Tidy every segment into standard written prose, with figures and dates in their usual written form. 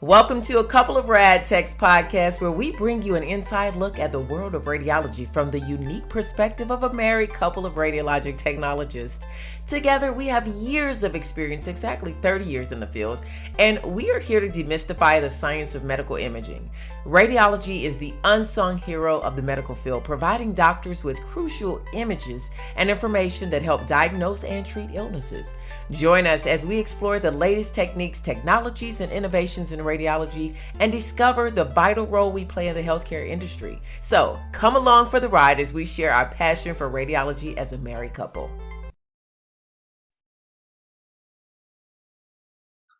Welcome to a couple of Rad Techs podcast where we bring you an inside look at the world of radiology from the unique perspective of a married couple of radiologic technologists. Together, we have years of experience, exactly 30 years in the field, and we are here to demystify the science of medical imaging. Radiology is the unsung hero of the medical field, providing doctors with crucial images and information that help diagnose and treat illnesses. Join us as we explore the latest techniques, technologies, and innovations in radiology and discover the vital role we play in the healthcare industry. So come along for the ride as we share our passion for radiology as a married couple.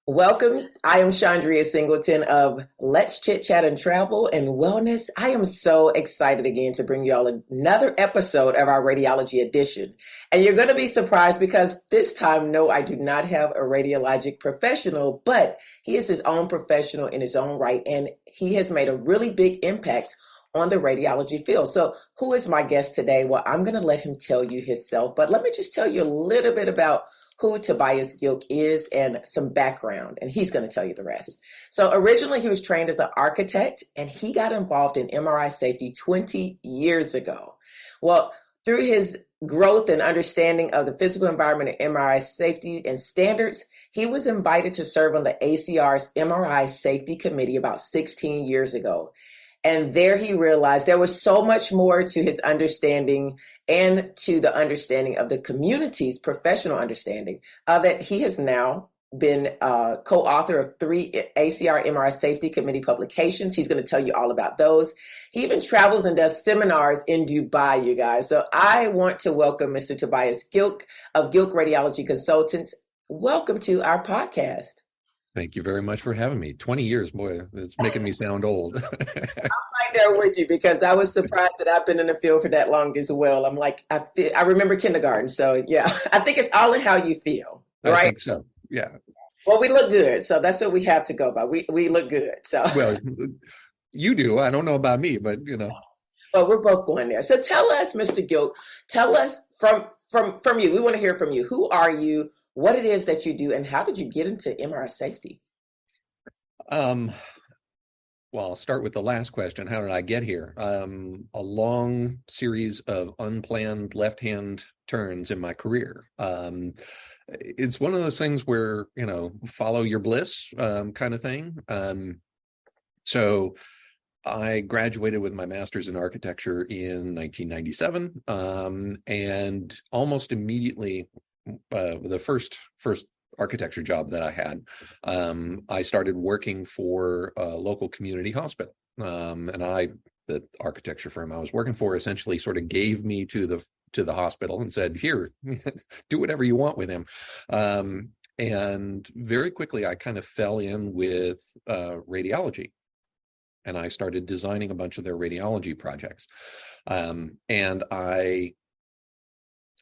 Welcome. I am Chaundria Singleton of Let's Chit Chat and Travel and Wellness. I am so excited again to bring you all another episode of our radiology edition. And you're going to be surprised because this time, no, I do not have a radiologic professional, but he is his own professional in his own right. And he has made a really big impact on the radiology field. So who is my guest today? Well, I'm going to let him tell you himself, but let me just tell you a little bit about who Tobias Gilk is and some background, and he's going to tell you the rest. So originally he was trained as an architect and he got involved in MRI safety 20 years ago. Well, through his growth and understanding of the physical environment of MRI safety and standards, he was invited to serve on the ACR's MRI safety committee about 16 years ago. And there he realized there was so much more to his understanding and to the understanding of the community's professional understanding that he has now been co-author of 3 ACR MRI Safety Committee publications. He's going to tell you all about those. He even travels and does seminars in Dubai, you guys. So I want to welcome Mr. Tobias Gilk of Gilk Radiology Consultants. Welcome to our podcast. Thank you very much for having me. 20 years, boy, it's making me sound old. I'm right there with you because I was surprised that I've been in the field for that long as well. I'm like, I remember kindergarten. So yeah, I think it's all in how you feel, right? I think so, yeah. Well, we look good. So that's what we have to go by. We look good. So well, you do. I don't know about me, but you know. Well, we're both going there. So tell us, Mr. Gilk, tell us from you. We want to hear from you. Who are you? What it is that you do, and how did you get into MRI safety? Well, I'll start with the last question. How did I get here? A long series of unplanned left-hand turns in my career. It's one of those things where, you know, follow your bliss kind of thing. So I graduated with my master's in architecture in 1997, and almost immediately, the first architecture job that I had, I started working for a local community hospital. And the architecture firm I was working for essentially sort of gave me to the hospital and said, here, do whatever you want with him. And very quickly, I kind of fell in with radiology. And I started designing a bunch of their radiology projects. And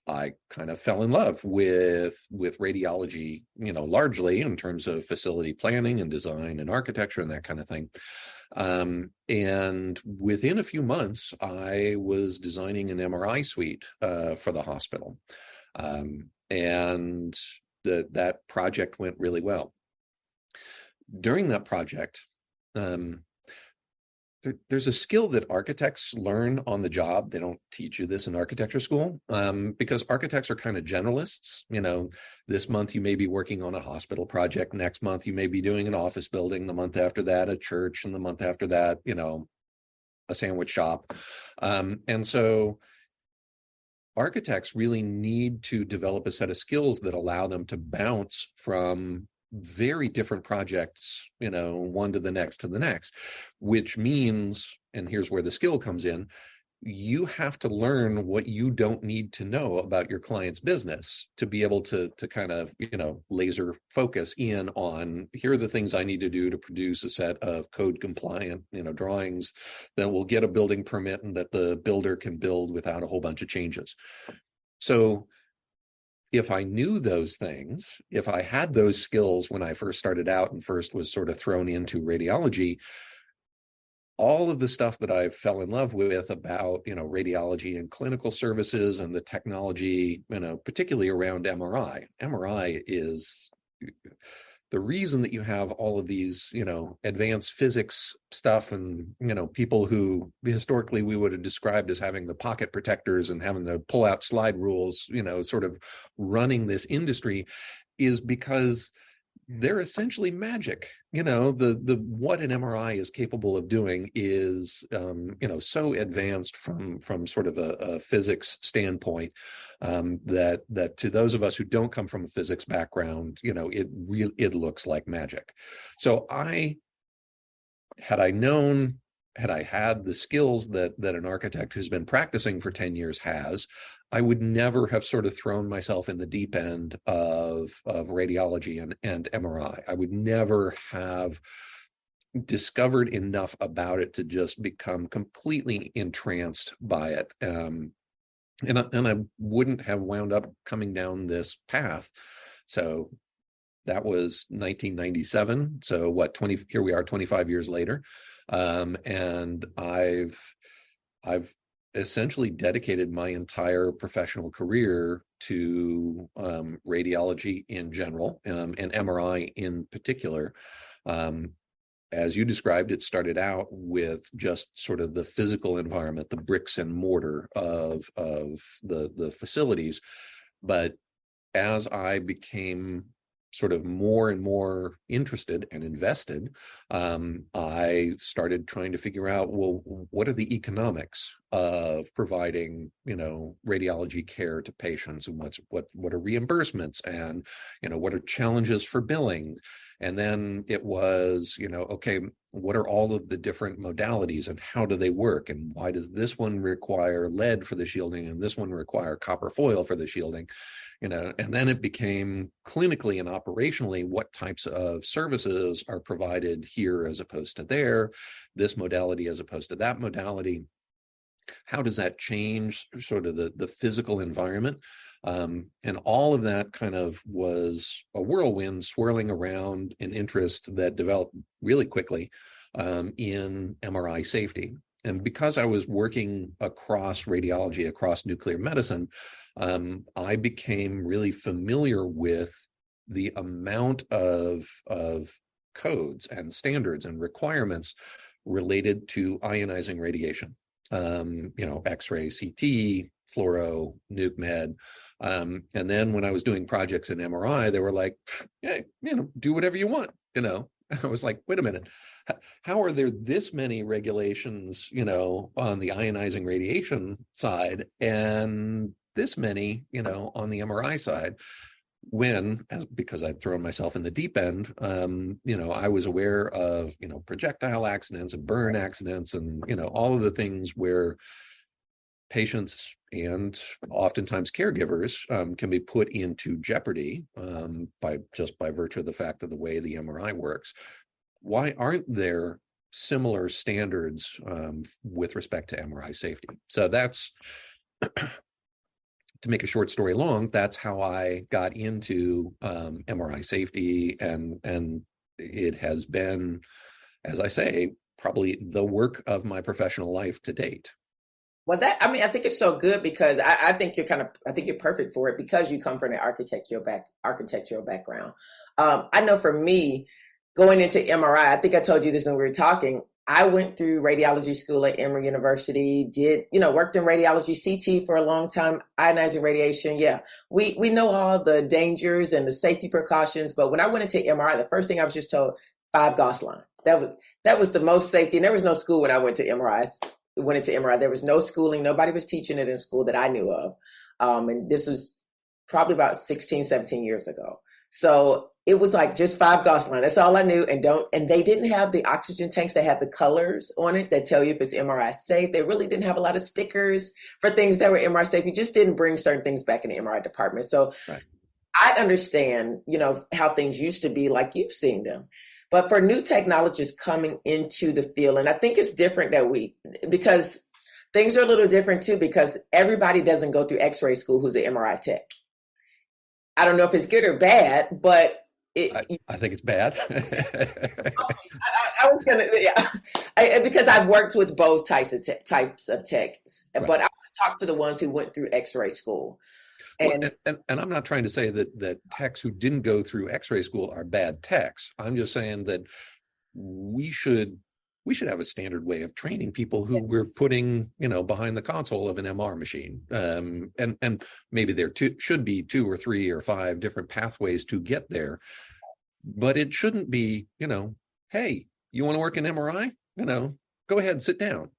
I kind of fell in love with radiology, you know, largely in terms of facility planning and design and architecture and that kind of thing. And within a few months, I was designing an MRI suite for the hospital. And that project went really well. During that project, there's a skill that architects learn on the job. They don't teach you this in architecture school, because architects are kind of generalists. You know, this month you may be working on a hospital project. Next month you may be doing an office building. The month after that, a church. And the month after that, you know, a sandwich shop. And so architects really need to develop a set of skills that allow them to bounce from very different projects, you know, one to the next, which means, and here's where the skill comes in, you have to learn what you don't need to know about your client's business to be able to kind of, you know, laser focus in on, here are the things I need to do to produce a set of code compliant, you know, drawings that will get a building permit and that the builder can build without a whole bunch of changes. So if I knew those things, if I had those skills when I first started out and first was sort of thrown into radiology, all of the stuff that I fell in love with about, you know, radiology and clinical services and the technology, you know, particularly around MRI. MRI is the reason that you have all of these, advanced physics stuff and, people who historically we would have described as having the pocket protectors and having the pull out slide rules, sort of running this industry is because they're essentially magic. The what an MRI is capable of doing is so advanced from sort of a physics standpoint, that to those of us who don't come from a physics background, it looks like magic. So had I had the skills that an architect who's been practicing for 10 years has, I would never have sort of thrown myself in the deep end of radiology and MRI. I would never have discovered enough about it to just become completely entranced by it. And I wouldn't have wound up coming down this path. So that was 1997. So here we are 25 years later. And I've essentially dedicated my entire professional career to radiology in general, and MRI in particular. As you described, it started out with just sort of the physical environment, the bricks and mortar of the facilities. But as I became sort of more and more interested and invested, I started trying to figure out, well, what are the economics of providing, radiology care to patients, and what are reimbursements, and, what are challenges for billing? And then it was, okay, what are all of the different modalities and how do they work? And why does this one require lead for the shielding and this one require copper foil for the shielding? And then it became clinically and operationally, what types of services are provided here as opposed to there, this modality as opposed to that modality. How does that change sort of the physical environment? And all of that kind of was a whirlwind swirling around an interest that developed really quickly in MRI safety. And because I was working across radiology, across nuclear medicine, I became really familiar with the amount of codes and standards and requirements related to ionizing radiation. X-ray, CT, fluoro, nuke med. And then when I was doing projects in MRI, they were like, hey, do whatever you want. I was like, wait a minute, how are there this many regulations, on the ionizing radiation side and this many, on the MRI side? Because I'd thrown myself in the deep end, I was aware of, projectile accidents and burn accidents and, all of the things where patients and oftentimes caregivers can be put into jeopardy by virtue of the fact of the way the MRI works. Why aren't there similar standards with respect to MRI safety? So that's, to make a short story long, that's how I got into MRI safety, and it has been, as I say, probably the work of my professional life to date. Well, I think it's so good because I think you're perfect for it because you come from an architectural background. I know for me, going into MRI, I think I told you this when we were talking, I went through radiology school at Emory University, worked in radiology CT for a long time, ionizing radiation. Yeah, we know all the dangers and the safety precautions, but when I went into MRI, the first thing I was just told, 5 Gauss line. That was the most safety, and there was no school when I went into MRI. There was no schooling. Nobody was teaching it in school that I knew of. And this was probably about 16, 17 years ago. So it was like just 5 Gauss line. That's all I knew. And they didn't have the oxygen tanks that had the colors on it that tell you if it's MRI safe. They really didn't have a lot of stickers for things that were MRI safe. You just didn't bring certain things back in the MRI department. So right. I understand, how things used to be like you've seen them. But for new technologists coming into the field, and I think it's different because things are a little different too, because everybody doesn't go through X-ray school who's an MRI tech. I don't know if it's good or bad, but I think it's bad. I was gonna, because I've worked with both types of techs, right. But I want to talk to the ones who went through X-ray school. Well, And and I'm not trying to say that techs who didn't go through X-ray school are bad techs. I'm just saying that we should have a standard way of training people who we're putting, behind the console of an MR machine. And maybe there should be 2 or 3 or 5 different pathways to get there, but it shouldn't be, hey, you want to work in MRI? Go ahead, sit down.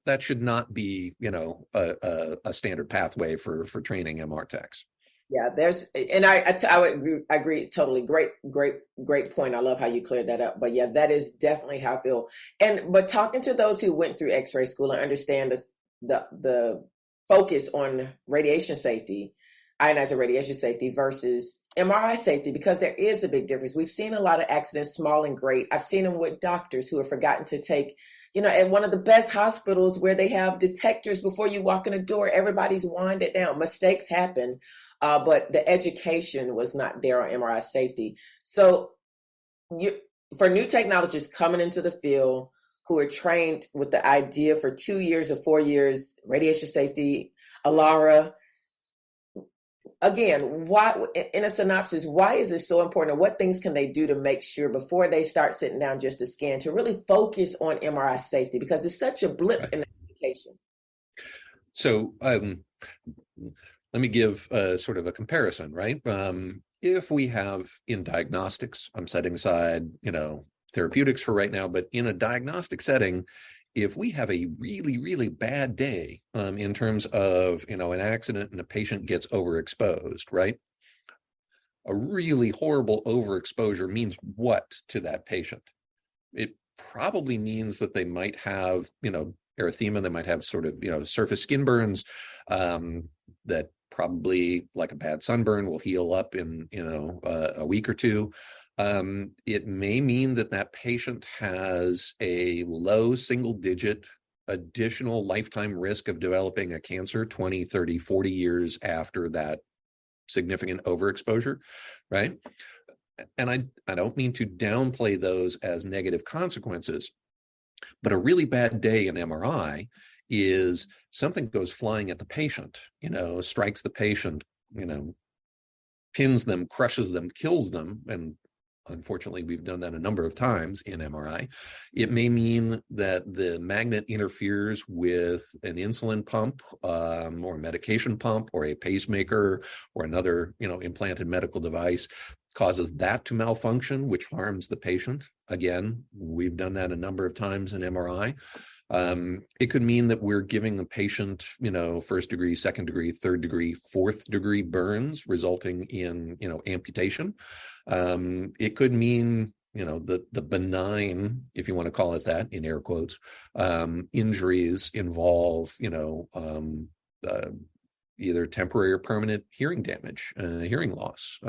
That should not be, a standard pathway for training MR techs. yeah, and I would agree totally. Great point. I love how you cleared that up. But yeah, that is definitely how I feel. But talking to those who went through X-ray school and understand the focus on radiation safety, ionizing radiation safety versus MRI safety, because there is a big difference. We've seen a lot of accidents, small and great. I've seen them with doctors who have forgotten to take, at one of the best hospitals where they have detectors before you walk in the door, everybody's winded down. Mistakes happen, but the education was not there on MRI safety. So for new technologists coming into the field who are trained with the idea for 2 years or 4 years, radiation safety, ALARA, again, why, in a synopsis, why is it so important? What things can they do to make sure before they start sitting down just to scan to really focus on MRI safety? Because it's such a blip in the education. So let me give sort of a comparison, right? If we have in diagnostics, I'm setting aside, therapeutics for right now, but in a diagnostic setting, if we have a really, really bad day in terms of, an accident and a patient gets overexposed, right? A really horrible overexposure means what to that patient? It probably means that they might have, erythema, they might have sort of, surface skin burns that probably, like a bad sunburn, will heal up in, a week or two. It may mean that patient has a low single-digit additional lifetime risk of developing a cancer 20, 30, 40 years after that significant overexposure, right? And I don't mean to downplay those as negative consequences, but a really bad day in MRI is something goes flying at the patient, strikes the patient, pins them, crushes them, kills them, and unfortunately, we've done that a number of times in MRI. It may mean that the magnet interferes with an insulin pump or a medication pump or a pacemaker or another, implanted medical device, causes that to malfunction, which harms the patient. Again, we've done that a number of times in MRI. It could mean that we're giving the patient, first degree, second degree, third degree, fourth degree burns, resulting in, amputation. It could mean, the benign, if you want to call it that, in air quotes, injuries involve, either temporary or permanent hearing damage, hearing loss.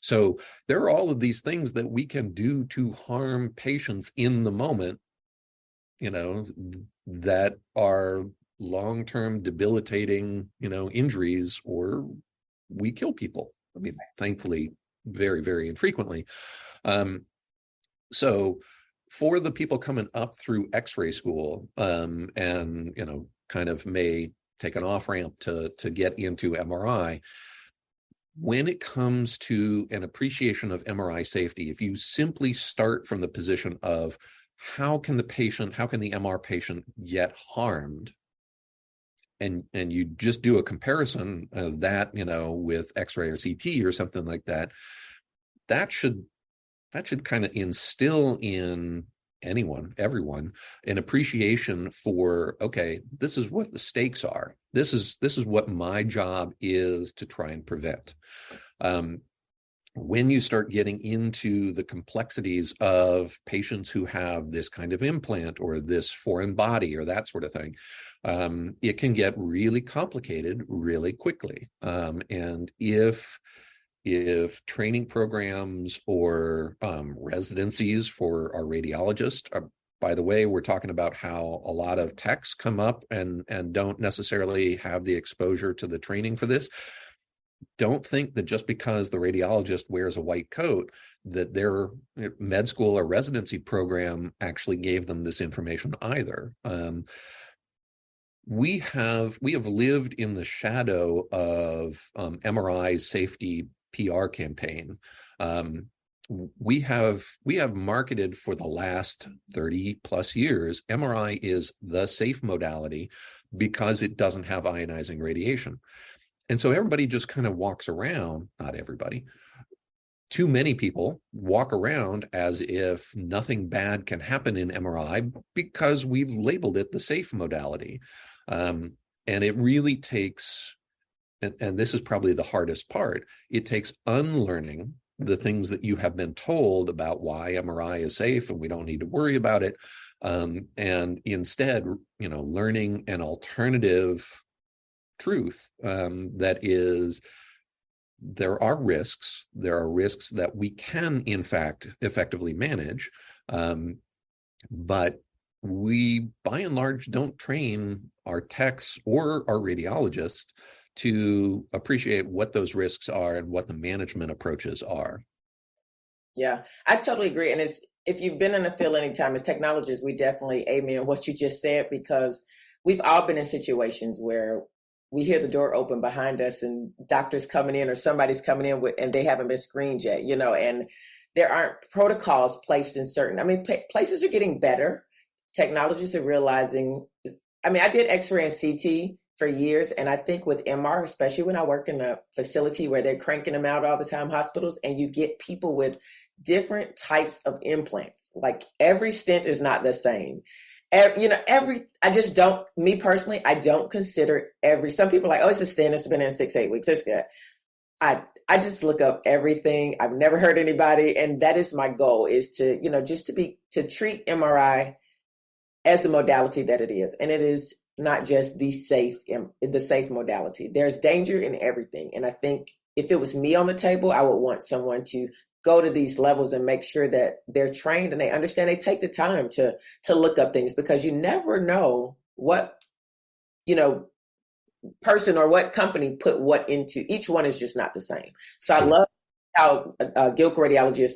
So there are all of these things that we can do to harm patients in the moment, that are long-term debilitating, injuries, or we kill people. I mean, thankfully, very, very infrequently. So for the people coming up through X-ray school, and, kind of may take an off-ramp to get into MRI, when it comes to an appreciation of MRI safety, if you simply start from the position of how can the MR patient get harmed, and you just do a comparison of that, with X-ray or CT or something like that, that should kind of instill in everyone, an appreciation for, okay, this is what the stakes are. This is what my job is to try and prevent. When you start getting into the complexities of patients who have this kind of implant or this foreign body or that sort of thing, it can get really complicated really quickly. And if training programs or residencies for our radiologists, by the way, we're talking about how a lot of techs come up and don't necessarily have the exposure to the training for this. Don't think that just because the radiologist wears a white coat that their med school or residency program actually gave them this information either. we have lived in the shadow of MRI's safety PR campaign. We have marketed for the last 30 plus years, MRI is the safe modality because it doesn't have ionizing radiation. And so everybody just kind of walks around, not everybody, too many people walk around as if nothing bad can happen in MRI because we've labeled it the safe modality. And it really takes, and this is probably the hardest part, it takes unlearning the things that you have been told about why MRI is safe and we don't need to worry about it. And instead, learning an alternative truth that is, there are risks that we can, in fact, effectively manage. But we, by and large, don't train our techs or our radiologists to appreciate what those risks are and what the management approaches are. Yeah, I totally agree. And if you've been in the field any time as technologists, we definitely amen what you just said, because we've all been in situations where we hear the door open behind us and doctors coming in or somebody's coming in and they haven't been screened yet, and there aren't protocols placed in certain, places are getting better. Technologists are realizing, I did X-ray and CT for years. And I think with MR, especially when I work in a facility where they're cranking them out all the time, hospitals, and you get people with different types of implants, like every stent is not the same. I just don't, me personally, I don't consider some people are like, oh, it's a stent, it's been in 6-8 weeks, it's good. I just look up everything. I've never heard anybody. And that is my goal, is to, to treat MRI as the modality that it is. And it is not just the safe modality. There's danger in everything. And I think if it was me on the table, I would want someone to go to these levels and make sure that they're trained and they understand, they take the time to look up things, because you never know what, person or what company put what into. Each one is just not the same. So I love how Gilk Radiology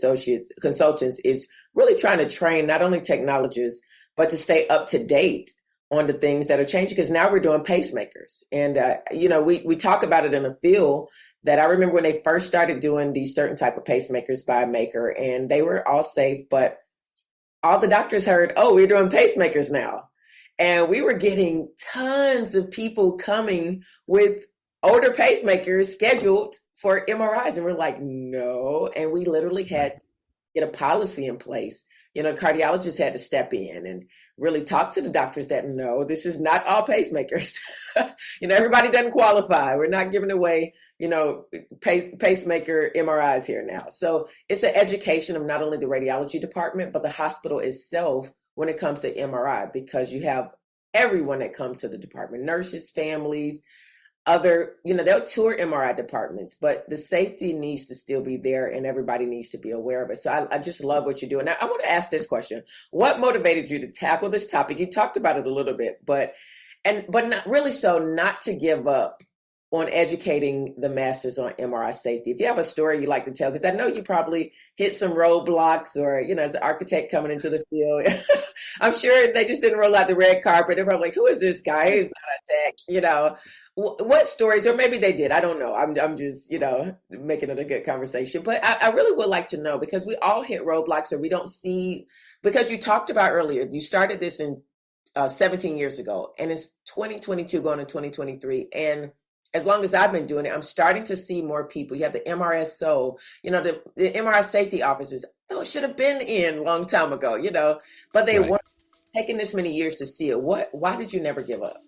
Consultants is really trying to train not only technologists, but to stay up to date on the things that are changing, because now we're doing pacemakers. And, we talk about it in the field that I remember when they first started doing these certain type of pacemakers by a maker, and they were all safe, but all the doctors heard, oh, we're doing pacemakers now. And we were getting tons of people coming with older pacemakers scheduled for MRIs. And we're like, no. And we literally had to get a policy in place. Cardiologists had to step in and really talk to the doctors that, no, this is not all pacemakers. Everybody doesn't qualify. We're not giving away, pacemaker MRIs here now. So it's an education of not only the radiology department, but the hospital itself when it comes to MRI, because you have everyone that comes to the department, nurses, families, they'll tour MRI departments, but the safety needs to still be there and everybody needs to be aware of it. So I just love what you're doing. Now, I want to ask this question. What motivated you to tackle this topic? You talked about it a little bit, but not really, so not to give up on educating the masses on MRI safety. If you have a story you'd like to tell, because I know you probably hit some roadblocks, or, as an architect coming into the field, I'm sure they just didn't roll out the red carpet. They're probably like, who is this guy? He's not a tech, What stories, or maybe they did, I don't know. I'm just, making it a good conversation. But I really would like to know, because we all hit roadblocks, or we don't see, because you talked about earlier, you started this in 17 years ago, and it's 2022 going to 2023. And as long as I've been doing it, I'm starting to see more people. You have the MRSO, the MRI safety officers. Those should have been in a long time ago, but they weren't taking this many years to see it. Why did you never give up?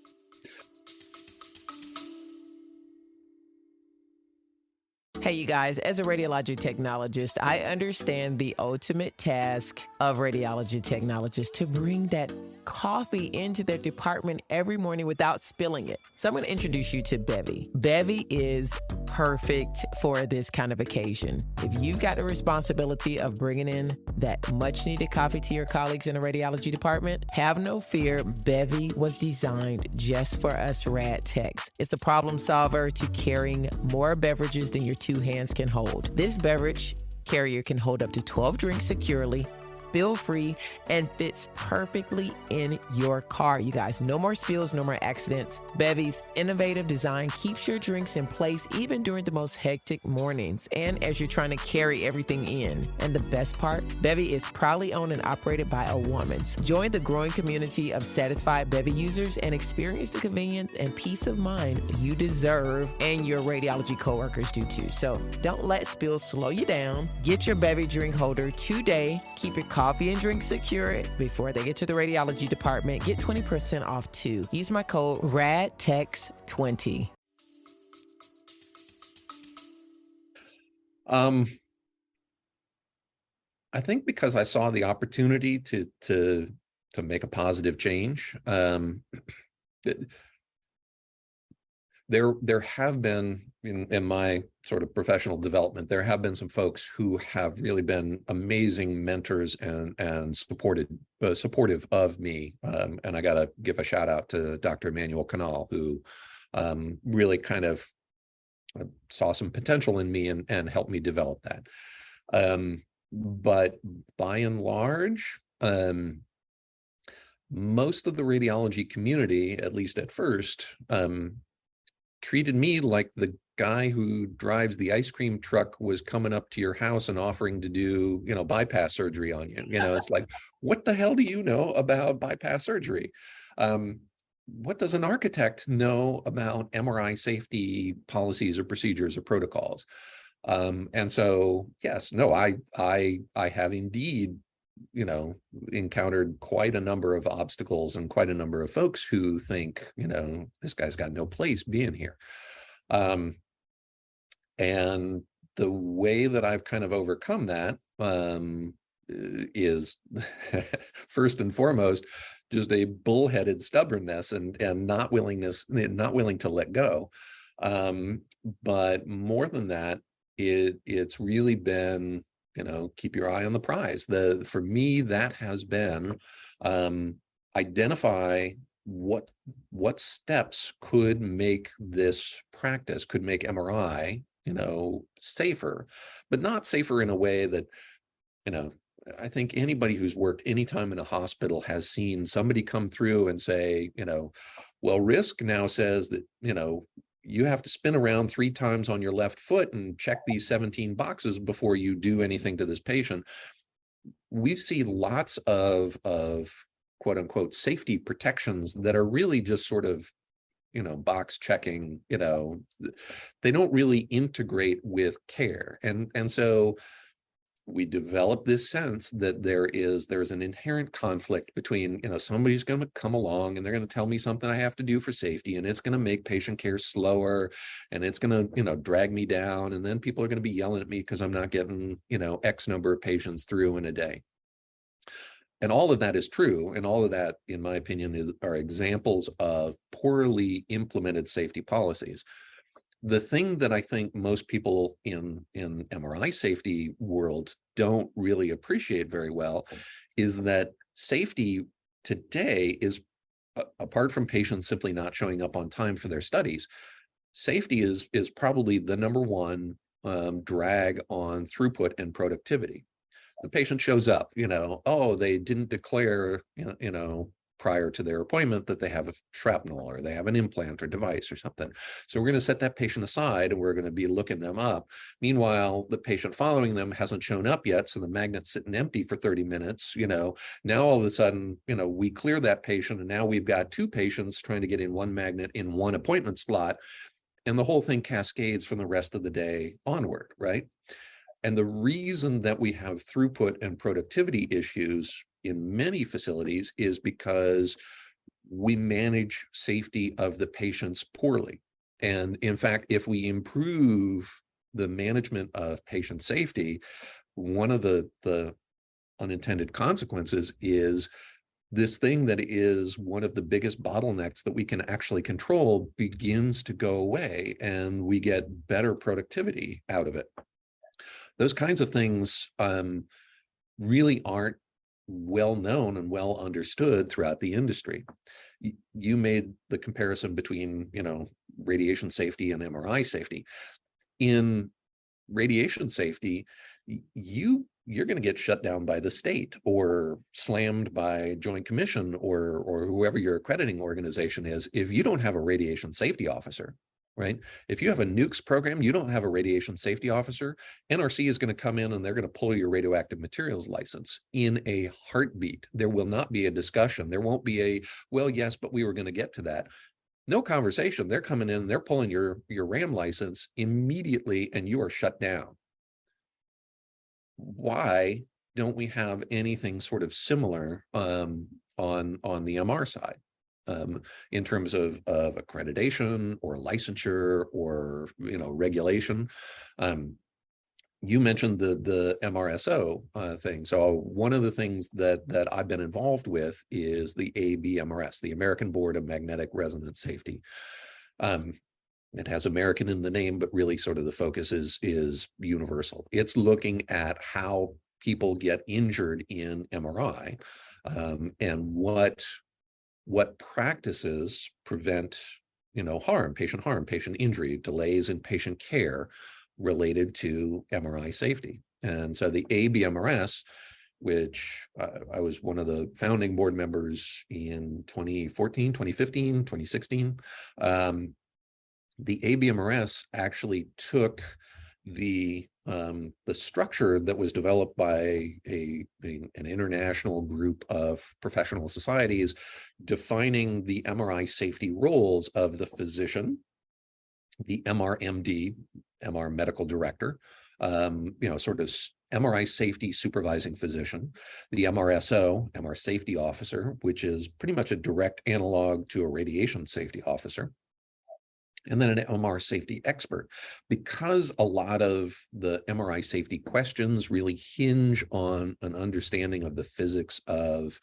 Hey, you guys, as a radiology technologist, I understand the ultimate task of radiology technologists to bring that coffee into their department every morning without spilling it. So I'm going to introduce you to Bevy. Bevy is perfect for this kind of occasion. If you've got the responsibility of bringing in that much needed coffee to your colleagues in the radiology department, have no fear. Bevy was designed just for us rad techs. It's a problem solver to carrying more beverages than your two hands can hold. This beverage carrier can hold up to 12 drinks securely spill-free, and fits perfectly in your car. You guys, no more spills, no more accidents. Bevy's innovative design keeps your drinks in place even during the most hectic mornings and as you're trying to carry everything in. And the best part, Bevy is proudly owned and operated by a woman. Join the growing community of satisfied Bevy users and experience the convenience and peace of mind you deserve, and your radiology coworkers do too. So don't let spills slow you down. Get your Bevy drink holder today. Keep your coffee and drinks secure before they get to the radiology department. Get 20% off too. Use my code RADTEX20. I think because I saw the opportunity to make a positive change, there have been in my sort of professional development, there have been some folks who have really been amazing mentors and supportive of me. And I got to give a shout out to Dr. Emmanuel Canal, who really kind of saw some potential in me and helped me develop that. But by and large, most of the radiology community, at least at first, treated me like the guy who drives the ice cream truck was coming up to your house and offering to do, bypass surgery on you. It's like, what the hell do you know about bypass surgery? What does an architect know about MRI safety policies or procedures or protocols? And so, yes, no, I have indeed, encountered quite a number of obstacles and quite a number of folks who think, this guy's got no place being here. And the way that I've kind of overcome that is first and foremost, just a bullheaded stubbornness and not willing to let go. But more than that, it's really been, keep your eye on the prize. For me, that has been identify what steps could make this practice, could make MRI, safer, but not safer in a way that, I think anybody who's worked any time in a hospital has seen somebody come through and say, well, risk now says that, you have to spin around 3 times on your left foot and check these 17 boxes before you do anything to this patient. We see lots of quote unquote safety protections that are really just sort of, box checking, they don't really integrate with care. And so we develop this sense that there's an inherent conflict between, somebody's going to come along and they're going to tell me something I have to do for safety, and it's going to make patient care slower, and it's going to, drag me down. And then people are going to be yelling at me because I'm not getting, X number of patients through in a day. And all of that is true. And all of that, in my opinion, are examples of poorly implemented safety policies. The thing that I think most people in MRI safety world don't really appreciate very well is that safety today is, apart from patients simply not showing up on time for their studies, safety is probably the number one drag on throughput and productivity. The patient shows up, they didn't declare, prior to their appointment that they have a shrapnel or they have an implant or device or something. So we're going to set that patient aside and we're going to be looking them up. Meanwhile, the patient following them hasn't shown up yet. So the magnet's sitting empty for 30 minutes, now all of a sudden, we clear that patient and now we've got 2 patients trying to get in one magnet in one appointment slot. And the whole thing cascades from the rest of the day onward, right? And the reason that we have throughput and productivity issues in many facilities is because we manage safety of the patients poorly. And in fact, if we improve the management of patient safety, one of the unintended consequences is this thing that is one of the biggest bottlenecks that we can actually control begins to go away, and we get better productivity out of it. Those kinds of things really aren't well known and well understood throughout the industry. You made the comparison between, radiation safety and MRI safety. In radiation safety, you you're going to get shut down by the state or slammed by Joint Commission or whoever your accrediting organization is if you don't have a radiation safety officer, right? If you have a nukes program, you don't have a radiation safety officer, NRC is going to come in and they're going to pull your radioactive materials license in a heartbeat. There will not be a discussion. There won't be a, well, yes, but we were going to get to that. No conversation. They're coming in, they're pulling your RAM license immediately, and you are shut down. Why don't we have anything sort of similar on the MR side in terms of accreditation or licensure or regulation? You mentioned the MRSO thing. So one of the things that I've been involved with is the ABMRS, the American Board of Magnetic Resonance Safety. It has American in the name, but really sort of the focus is universal. It's looking at how people get injured in MRI and what practices prevent harm, patient injury, delays in patient care related to MRI safety. And so the ABMRS, which I was one of the founding board members in 2014, 2015, 2016, the ABMRS actually took the structure that was developed by an international group of professional societies defining the MRI safety roles of the physician, the MRMD, MR medical director, sort of MRI safety supervising physician, the MRSO, MR safety officer, which is pretty much a direct analog to a radiation safety officer, and then an MR safety expert. Because a lot of the MRI safety questions really hinge on an understanding of the physics of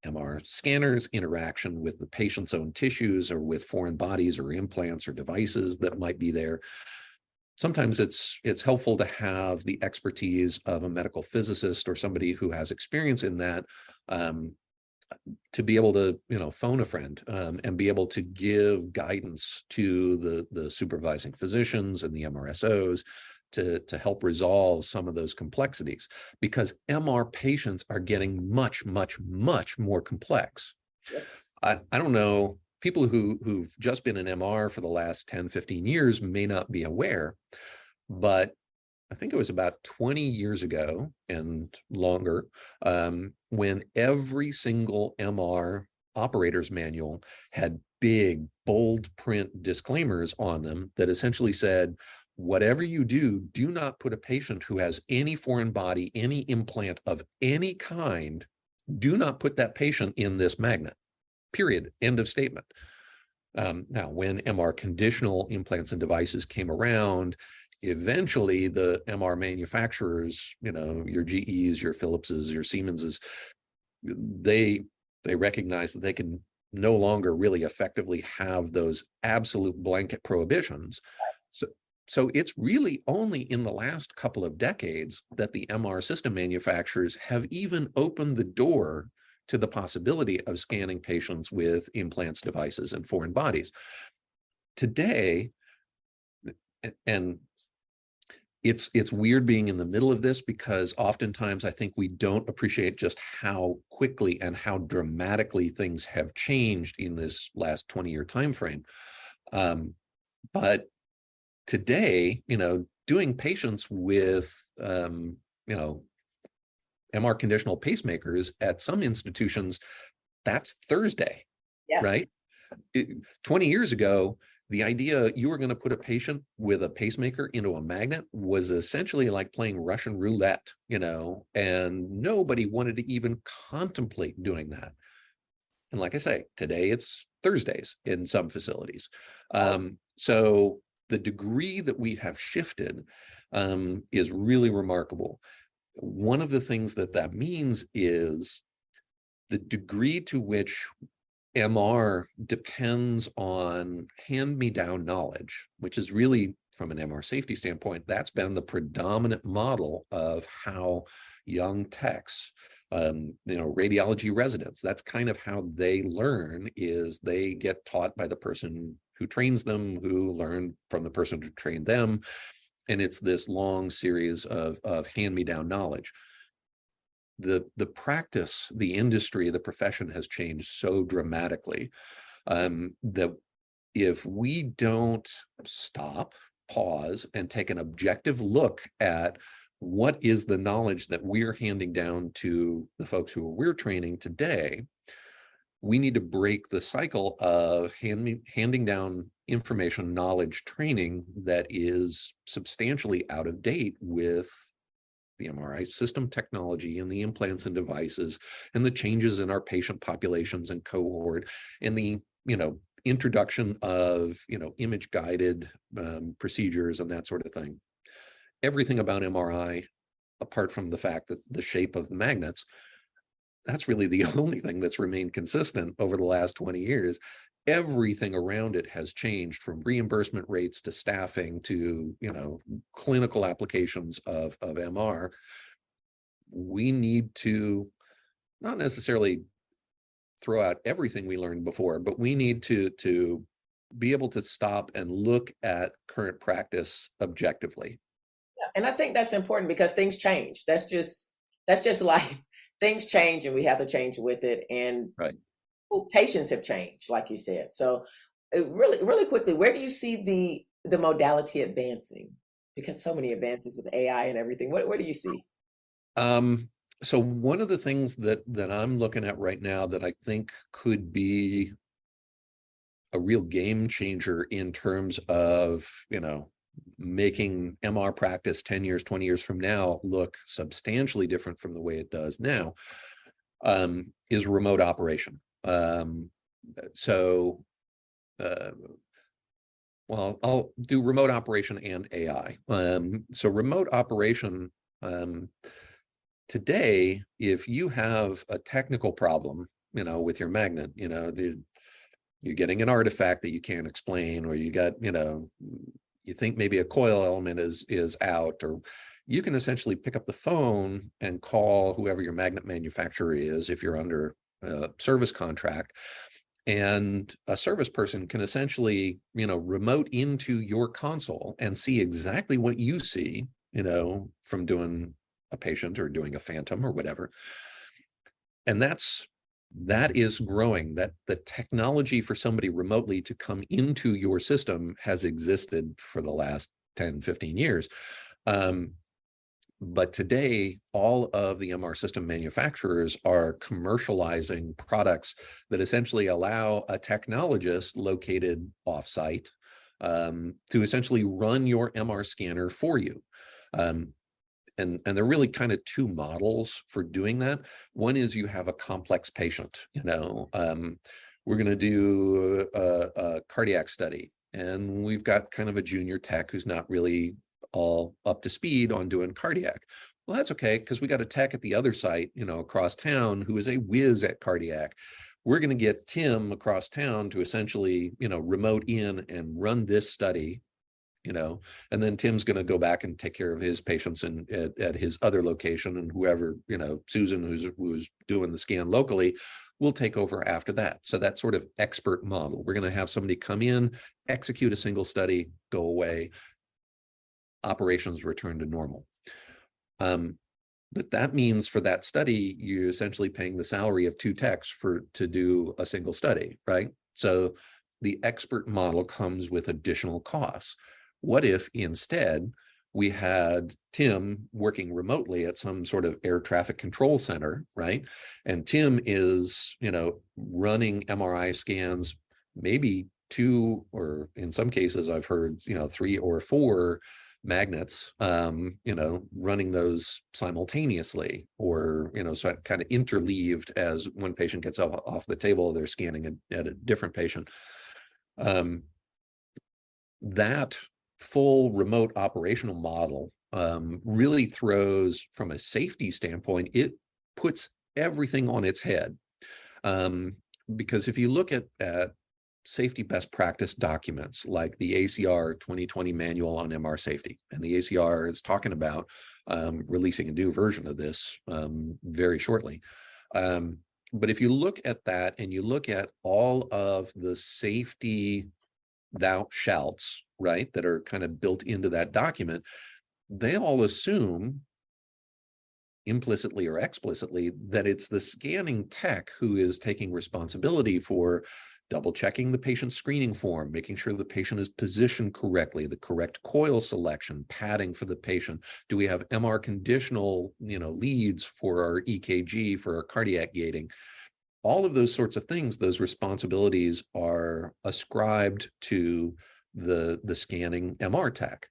MR scanners, interaction with the patient's own tissues or with foreign bodies or implants or devices that might be there. Sometimes it's helpful to have the expertise of a medical physicist or somebody who has experience in that to be able to phone a friend and be able to give guidance to the supervising physicians and the MRSOs to help resolve some of those complexities, because MR patients are getting much, much, much more complex. Yes. I don't know, people who've just been in MR for the last 10, 15 years may not be aware, but I think it was about 20 years ago and longer, when every single MR operator's manual had big, bold print disclaimers on them that essentially said, whatever you do, do not put a patient who has any foreign body, any implant of any kind, do not put that patient in this magnet, period, end of statement. Now, when MR conditional implants and devices came around, eventually the MR manufacturers, your GEs, your Philipses, your Siemenses, they recognize that they can no longer really effectively have those absolute blanket prohibitions. So it's really only in the last couple of decades that the MR system manufacturers have even opened the door to the possibility of scanning patients with implants, devices, and foreign bodies. Today, and it's weird being in the middle of this, because oftentimes I think we don't appreciate just how quickly and how dramatically things have changed in this last 20-year time frame. But today, doing patients with MR conditional pacemakers at some institutions, that's Thursday, right? 20 years ago, the idea you were going to put a patient with a pacemaker into a magnet was essentially like playing Russian roulette, and nobody wanted to even contemplate doing that. And like I say, today it's Thursdays in some facilities. So the degree that we have shifted is really remarkable. One of the things that means is the degree to which MR depends on hand-me-down knowledge, which is really, from an MR safety standpoint, that's been the predominant model of how young techs, radiology residents, that's kind of how they learn, is they get taught by the person who trains them, who learned from the person who trained them. And it's this long series of hand-me-down knowledge. The practice, the industry, the profession has changed so dramatically that if we don't stop, pause, and take an objective look at what is the knowledge that we're handing down to the folks who we're training today, we need to break the cycle of handing down information, knowledge, training that is substantially out of date with the MRI system technology and the implants and devices and the changes in our patient populations and cohort and the, introduction of, image guided procedures and that sort of thing. Everything about MRI, apart from the fact that the shape of the magnets, that's really the only thing that's remained consistent over the last 20 years. Everything around it has changed, from reimbursement rates to staffing to, clinical applications of MR. We need to not necessarily throw out everything we learned before, but we need to be able to stop and look at current practice objectively. Yeah, and I think that's important because things change. That's just life. Things change and we have to change with it. And right. Patients have changed, like you said. So really quickly, where do you see the modality advancing? Because so many advances with AI and everything. Where do you see? So one of the things that I'm looking at right now that I think could be a real game changer in terms of, making MR practice 10 years, 20 years from now look substantially different from the way it does now, is remote operation. Well, I'll do remote operation and AI. So remote operation, today, if you have a technical problem, with your magnet, you're getting an artifact that you can't explain, or you got, you think maybe a coil element is out, or you can essentially pick up the phone and call whoever your magnet manufacturer is if you're under a service contract, and a service person can essentially, remote into your console and see exactly what you see, from doing a patient or doing a phantom or whatever. And that is growing. That the technology for somebody remotely to come into your system has existed for the last 10, 15 years. But today, all of the MR system manufacturers are commercializing products that essentially allow a technologist located offsite to essentially run your MR scanner for you. And there are really kind of two models for doing that. One is you have a complex patient, we're going to do a cardiac study, and we've got kind of a junior tech who's not really all up to speed on doing cardiac. Well, that's okay, because we got a tech at the other site, across town, who is a whiz at cardiac. We're going to get Tim across town to essentially, remote in and run this study, and then Tim's going to go back and take care of his patients at his other location, and whoever, Susan, who's doing the scan locally, will take over after that. So that sort of expert model. We're going to have somebody come in, execute a single study, go away, operations return to normal. But that means for that study, you're essentially paying the salary of two techs to do a single study, right? So the expert model comes with additional costs. What if instead we had Tim working remotely at some sort of air traffic control center, right? And Tim is, running MRI scans, maybe 2, or in some cases I've heard, 3 or 4 magnets, running those simultaneously, or, so kind of interleaved as one patient gets off the table, they're scanning at a different patient. That full remote operational model really throws, from a safety standpoint, it puts everything on its head. Because if you look at safety best practice documents like the ACR 2020 manual on MR safety, and the ACR is talking about releasing a new version of this very shortly. But if you look at that and you look at all of the safety thou shalts right, that are kind of built into that document, they all assume implicitly or explicitly that it's the scanning tech who is taking responsibility for double checking the patient's screening form, making sure the patient is positioned correctly, the correct coil selection, padding for the patient. Do we have MR conditional, leads for our EKG, for our cardiac gating? All of those sorts of things, those responsibilities are ascribed to the scanning MR tech.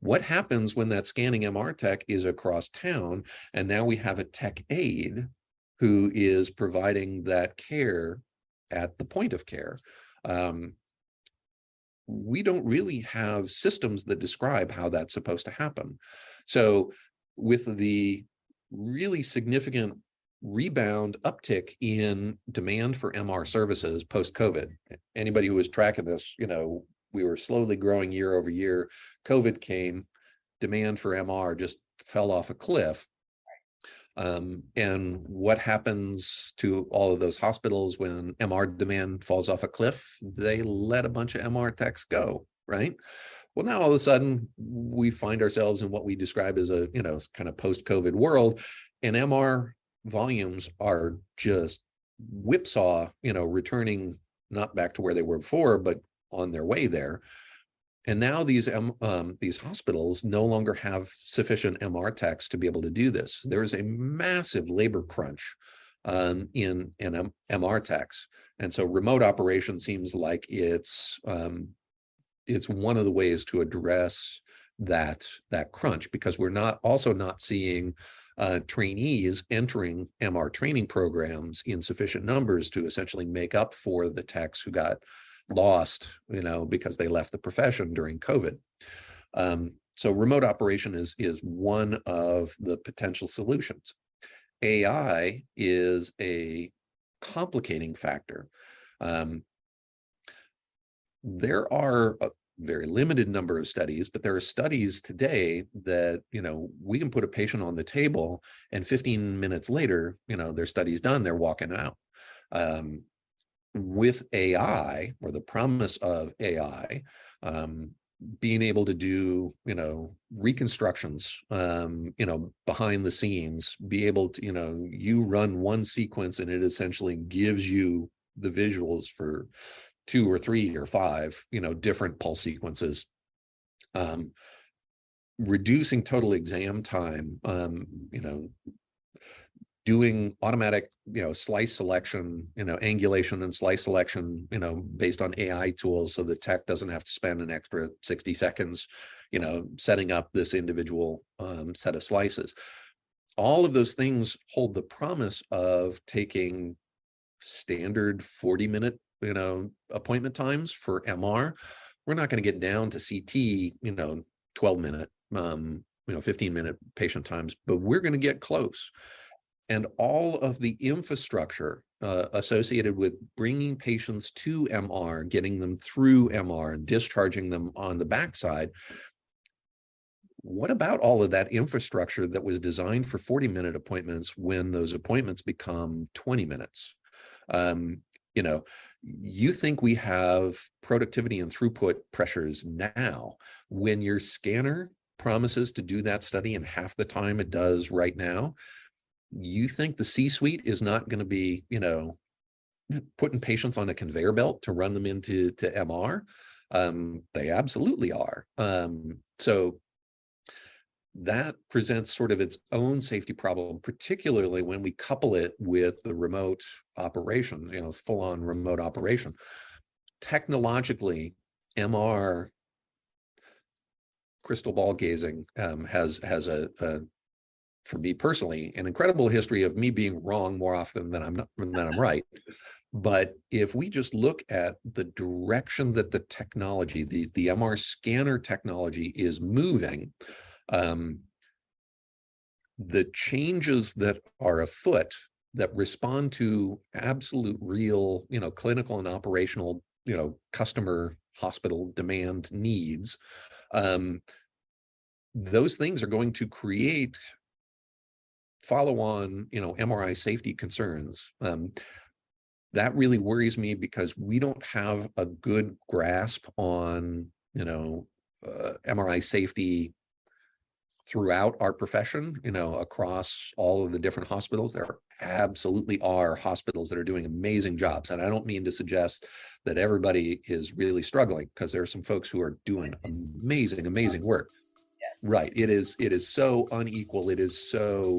What happens when that scanning MR tech is across town and now we have a tech aide who is providing that care at the point of care? We don't really have systems that describe how that's supposed to happen. So with the really significant rebound uptick in demand for MR services post-COVID, anybody who was tracking this, we were slowly growing year over year. COVID came, demand for MR just fell off a cliff. And what happens to all of those hospitals when MR demand falls off a cliff? They let a bunch of MR techs go, right? Well, now all of a sudden we find ourselves in what we describe as a, kind of post-COVID world, and MR volumes are just whipsaw, returning not back to where they were before, but on their way there. And now these hospitals no longer have sufficient MR techs to be able to do this. There is a massive labor crunch in MR techs, and so remote operation seems like it's one of the ways to address that crunch, because we're also not seeing trainees entering MR training programs in sufficient numbers to essentially make up for the techs who got lost, because they left the profession during COVID. So remote operation is one of the potential solutions. AI is a complicating factor. There are a very limited number of studies, but there are studies today that, we can put a patient on the table and 15 minutes later, their study's done, they're walking out. With AI, or the promise of AI, being able to do, reconstructions, behind the scenes, be able to, you run one sequence and it essentially gives you the visuals for 2 or 3 or 5, different pulse sequences. Reducing total exam time, doing automatic, slice selection, angulation and slice selection, based on AI tools, so the tech doesn't have to spend an extra 60 seconds, setting up this individual set of slices. All of those things hold the promise of taking standard 40-minute, appointment times for MR. We're not going to get down to CT, 12-minute, 15-minute patient times, but we're going to get close. And all of the infrastructure associated with bringing patients to MR, getting them through MR, and discharging them on the backside, what about all of that infrastructure that was designed for 40-minute appointments when those appointments become 20 minutes? You think we have productivity and throughput pressures now when your scanner promises to do that study in half the time it does right now? You think the C-suite is not going to be, putting patients on a conveyor belt to run them into MR? They absolutely are. So that presents sort of its own safety problem, particularly when we couple it with the remote operation, full-on remote operation. Technologically, MR, crystal ball gazing, has a for me personally, an incredible history of me being wrong more often than I'm right. But if we just look at the direction that the technology, the MR scanner technology is moving, the changes that are afoot that respond to absolute real, clinical and operational, customer hospital demand needs, those things are going to create follow-on, MRI safety concerns. That really worries me, because we don't have a good grasp on MRI safety throughout our profession, across all of the different hospitals. There absolutely are hospitals that are doing amazing jobs. And I don't mean to suggest that everybody is really struggling, because there are some folks who are doing amazing, amazing work. Right. It is so unequal. It is so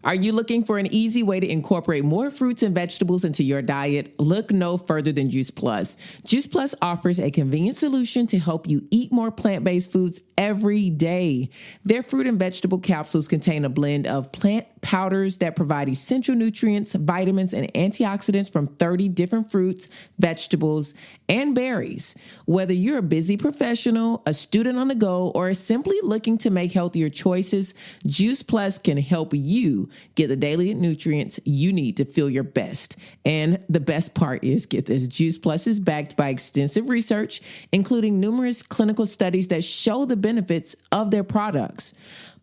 Are you looking for an easy way to incorporate more fruits and vegetables into your diet? Look no further than Juice Plus. Juice Plus offers a convenient solution to help you eat more plant-based foods every day. Their fruit and vegetable capsules contain a blend of plant powders that provide essential nutrients, vitamins, and antioxidants from 30 different fruits, vegetables, and berries. Whether you're a busy professional, a student on the go, or simply looking to make healthier choices, Juice Plus can help you get the daily nutrients you need to feel your best. And the best part is, get this, Juice Plus is backed by extensive research, including numerous clinical studies that show the benefits of their products.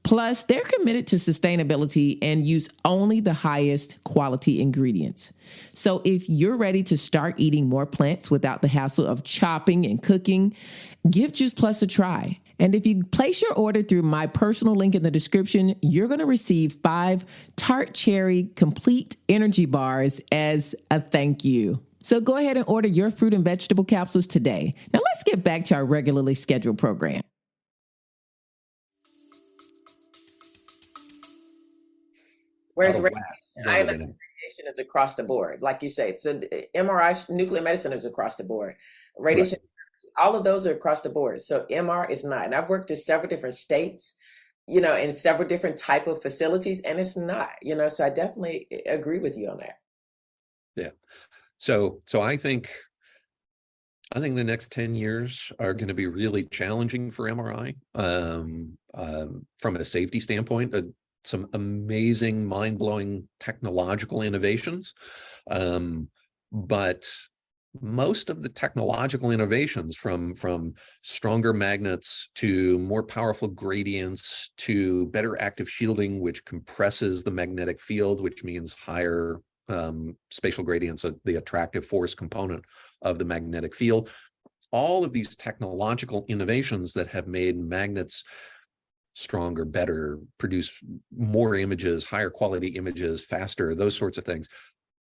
Plus, they're committed to sustainability and use only the highest quality ingredients. So if you're ready to start eating more plants without the hassle of chopping and cooking, give Juice Plus a try. And if you place your order through my personal link in the description, you're going to receive 5 tart cherry complete energy bars as a thank you. So go ahead and order your fruit and vegetable capsules today. Now let's get back to our regularly scheduled program. Whereas radiation is across the board, like you say. So MRI, nuclear medicine is across the board. Radiation, all of those are across the board. So MR is not. And I've worked in several different states, in several different type of facilities, and it's not, so I definitely agree with you on that. Yeah. So I think the next 10 years are going to be really challenging for MRI from a safety standpoint. Some amazing, mind-blowing technological innovations. But most of the technological innovations, from stronger magnets to more powerful gradients to better active shielding, which compresses the magnetic field, which means higher spatial gradients of the attractive force component of the magnetic field. All of these technological innovations that have made magnets stronger, better, produce more images, higher quality images, faster, those sorts of things.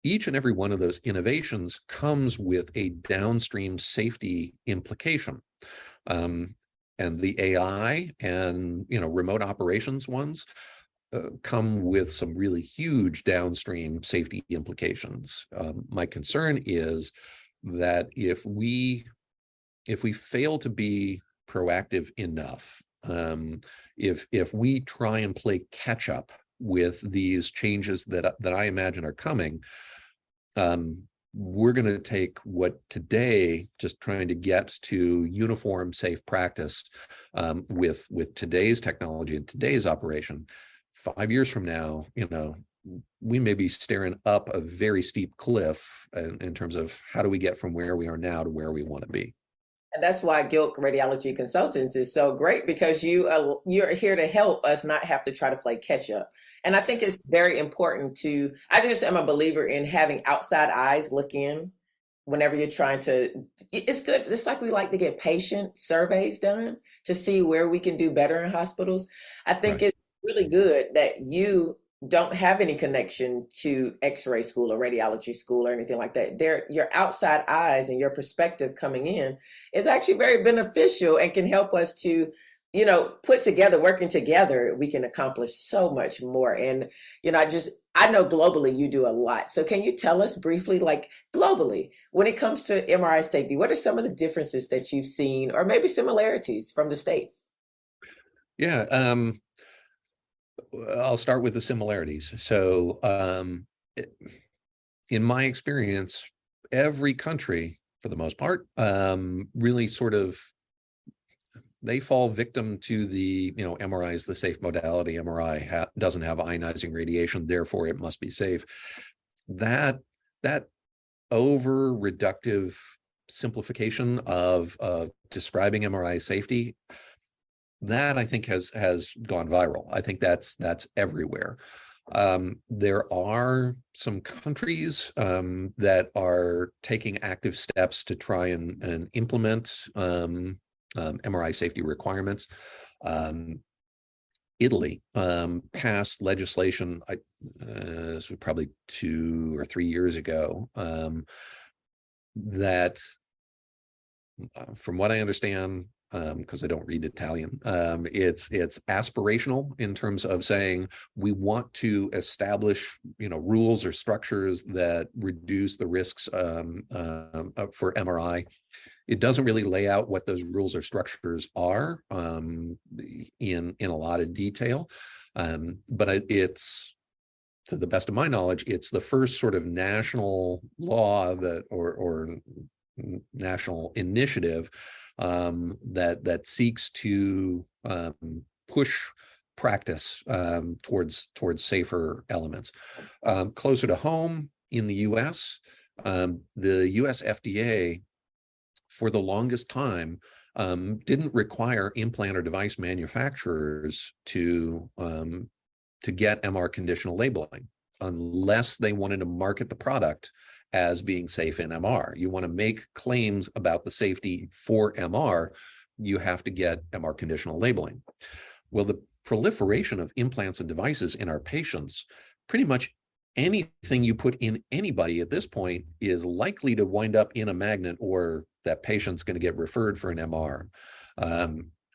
Each and every one of those innovations comes with a downstream safety implication. And the AI and remote operations ones come with some really huge downstream safety implications. My concern is that if we fail to be proactive enough, if we try and play catch up with these changes that I imagine are coming, we're going to take what today, just trying to get to uniform safe practice with today's technology and today's operation. 5 years from now, we may be staring up a very steep cliff in terms of how do we get from where we are now to where we want to be. And that's why Gilk Radiology Consultants is so great, because you're here to help us not have to try to play catch up. And I think it's very important I just am a believer in having outside eyes look in whenever you're trying to, it's good. It's like we like to get patient surveys done to see where we can do better in hospitals. I think it's really good that you don't have any connection to X-ray school or radiology school or anything like that. Your outside eyes and your perspective coming in is actually very beneficial and can help us to, working together, we can accomplish so much more. And, I know globally you do a lot. So can you tell us briefly, like globally, when it comes to MRI safety, what are some of the differences that you've seen, or maybe similarities from the States? Yeah. I'll start with the similarities. So in my experience, every country, for the most part, really sort of, they fall victim to the, MRI is the safe modality. MRI doesn't have ionizing radiation, therefore it must be safe. That over reductive simplification of describing MRI safety, that I think has gone viral. I think that's everywhere. There are some countries that are taking active steps to try and implement MRI safety requirements. Italy passed legislation, this was probably 2 or 3 years ago, that, from what I understand, because I don't read Italian, it's aspirational in terms of saying we want to establish, rules or structures that reduce the risks for MRI. It doesn't really lay out what those rules or structures are in a lot of detail, but it's, to the best of my knowledge, it's the first sort of national law that or national initiative that seeks to push practice towards safer elements. Closer to home in the U.S., the U.S. FDA, for the longest time, didn't require implant or device manufacturers to get MR conditional labeling unless they wanted to market the product as being safe in MR. You want to make claims about the safety for MR, you have to get MR conditional labeling. Well, the proliferation of implants and devices in our patients, pretty much anything you put in anybody at this point is likely to wind up in a magnet, or that patient's going to get referred for an MR.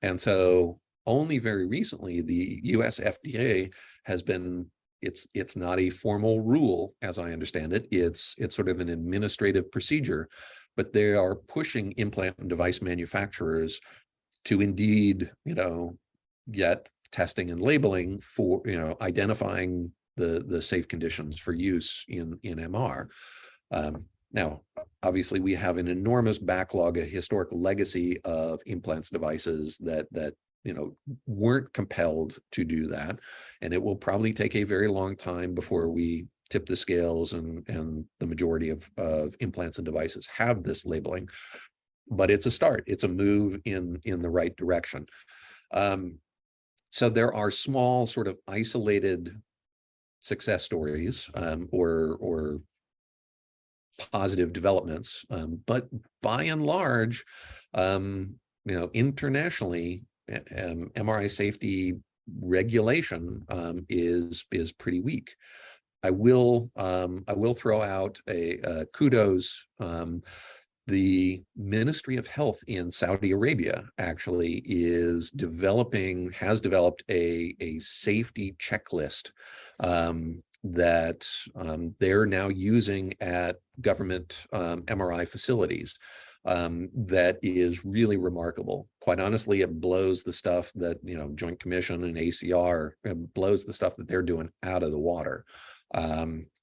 And so only very recently, the US FDA has been, it's not a formal rule, as I understand it. It's sort of an administrative procedure, but they are pushing implant and device manufacturers to indeed, get testing and labeling for, identifying the safe conditions for use in MR. Now, obviously, we have an enormous backlog, a historic legacy of implants devices that weren't compelled to do that, and it will probably take a very long time before we tip the scales and the majority of implants and devices have this labeling. But it's a start. It's a move in the right direction. So there are small, sort of isolated success stories or positive developments, but by and large, internationally, MRI safety regulation is pretty weak. I will throw out a kudos. The Ministry of Health in Saudi Arabia actually has developed a safety checklist that they're now using at government MRI facilities. That is really remarkable. Quite honestly, it blows the stuff that, Joint Commission and ACR, blows the stuff that they're doing out of the water.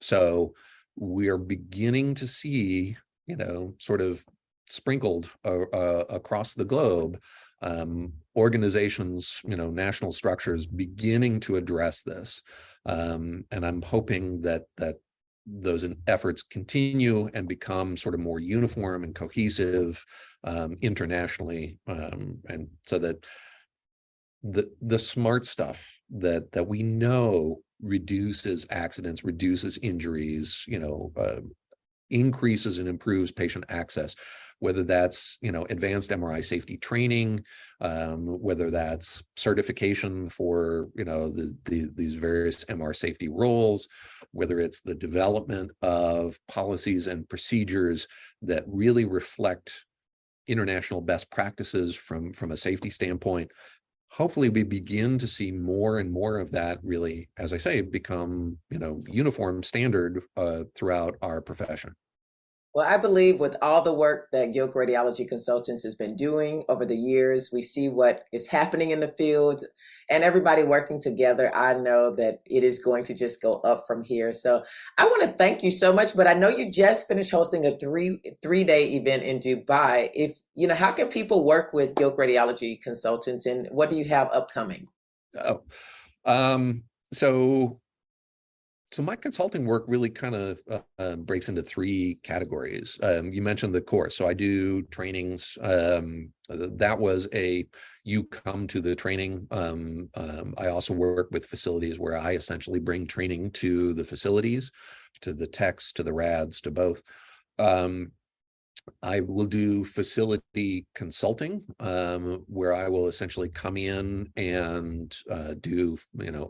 So we're beginning to see, sort of sprinkled across the globe, organizations, national structures beginning to address this. And I'm hoping that those efforts continue and become sort of more uniform and cohesive internationally, and so that the smart stuff that we know reduces accidents, reduces injuries, increases and improves patient access, whether that's advanced MRI safety training, whether that's certification for these various MR safety roles, whether it's the development of policies and procedures that really reflect international best practices from a safety standpoint. Hopefully we begin to see more and more of that really, as I say, become uniform standard throughout our profession. Well, I believe with all the work that Gilk Radiology Consultants has been doing over the years, we see what is happening in the field and everybody working together. I know that it is going to just go up from here. So I want to thank you so much, but I know you just finished hosting a three-day event in Dubai. How can people work with Gilk Radiology Consultants, and what do you have upcoming? So So my consulting work really kind of breaks into three categories. You mentioned the course. So I do trainings. That was you come to the training. I also work with facilities where I essentially bring training to the facilities, to the techs, to the rads, to both. I will do facility consulting, where I will essentially come in and do,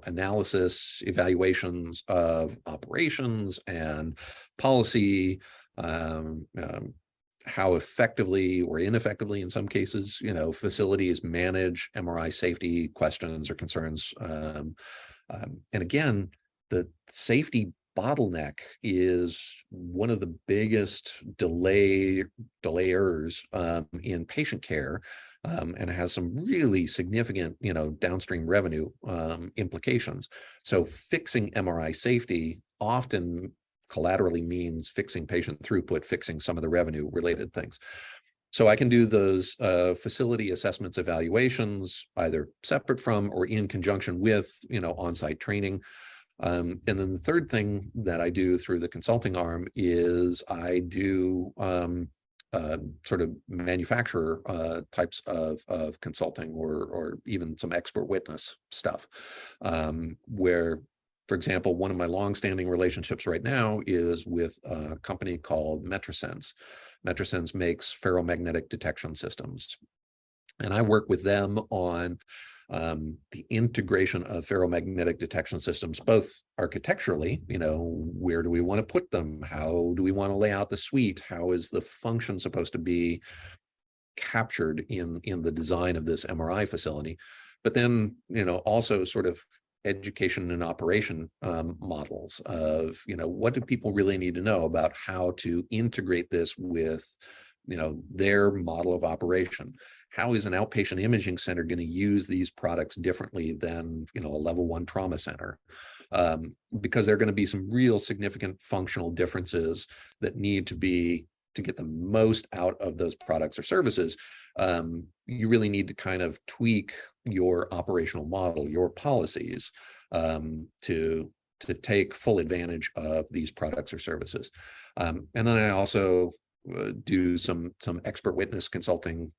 analysis, evaluations of operations and policy, how effectively or ineffectively, in some cases, facilities manage MRI safety questions or concerns. And again, the safety bottleneck is one of the biggest delayers in patient care, and it has some really significant, downstream revenue implications. So fixing MRI safety often collaterally means fixing patient throughput, fixing some of the revenue related things. So I can do those facility assessments, evaluations, either separate from or in conjunction with, on-site training. And then the third thing that I do through the consulting arm is I do sort of manufacturer types of consulting, or even some expert witness stuff, where, for example, one of my longstanding relationships right now is with a company called Metrosense. Metrosense makes ferromagnetic detection systems, and I work with them on the integration of ferromagnetic detection systems, both architecturally, where do we want to put them? How do we want to lay out the suite? How is the function supposed to be captured in the design of this MRI facility? But then, also sort of education and operation models of, what do people really need to know about how to integrate this with, their model of operation? How is an outpatient imaging center going to use these products differently than, a level 1 trauma center? Because there are going to be some real significant functional differences that need to get the most out of those products or services. You really need to kind of tweak your operational model, your policies, to take full advantage of these products or services. And then I also do some expert witness consulting,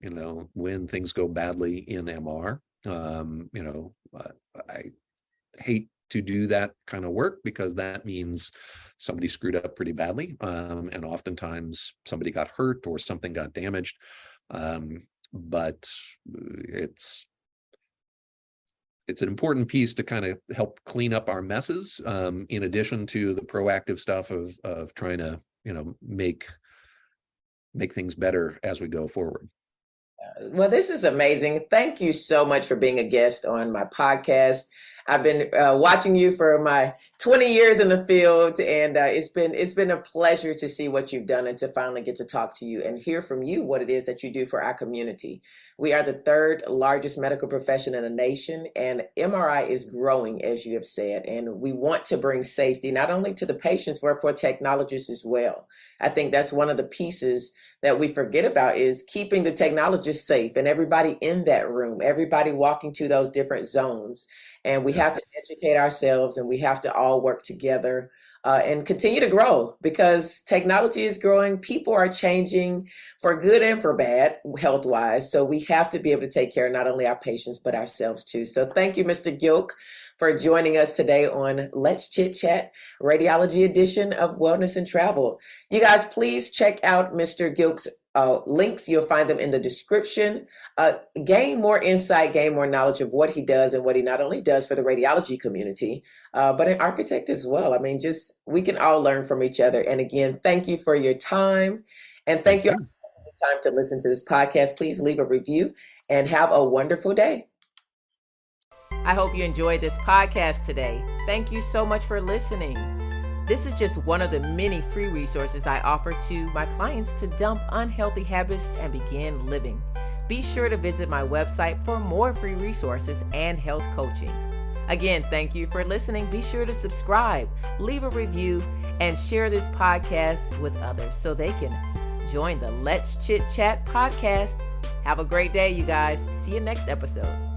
when things go badly in MR. I hate to do that kind of work because that means somebody screwed up pretty badly, and oftentimes somebody got hurt or something got damaged. But it's an important piece to kind of help clean up our messes, in addition to the proactive stuff of trying to, make things better as we go forward. Well, this is amazing. Thank you so much for being a guest on my podcast. I've been watching you for my 20 years in the field, and it's been a pleasure to see what you've done and to finally get to talk to you and hear from you what it is that you do for our community. We are the third largest medical profession in the nation, and MRI is growing, as you have said, and we want to bring safety not only to the patients, but for technologists as well. I think that's one of the pieces that we forget about, is keeping the technologists safe and everybody in that room, everybody walking to those different zones. And we have to educate ourselves, and we have to all work together and continue to grow, because technology is growing. People are changing for good and for bad, health-wise. So we have to be able to take care of not only our patients, but ourselves too. So thank you, Mr. Gilk, for joining us today on Let's Chit Chat, Radiology edition of Wellness and Travel. You guys, please check out Mr. Gilk's links. You'll find them in the description. Gain more insight, gain more knowledge of what he does and what he not only does for the radiology community, but an architect as well. I mean, we can all learn from each other. And again, thank you for your time. And thank you all for taking the time to listen to this podcast. Please leave a review and have a wonderful day. I hope you enjoyed this podcast today. Thank you so much for listening. This is just one of the many free resources I offer to my clients to dump unhealthy habits and begin living. Be sure to visit my website for more free resources and health coaching. Again, thank you for listening. Be sure to subscribe, leave a review, and share this podcast with others so they can join the Let's Chit Chat podcast. Have a great day, you guys. See you next episode.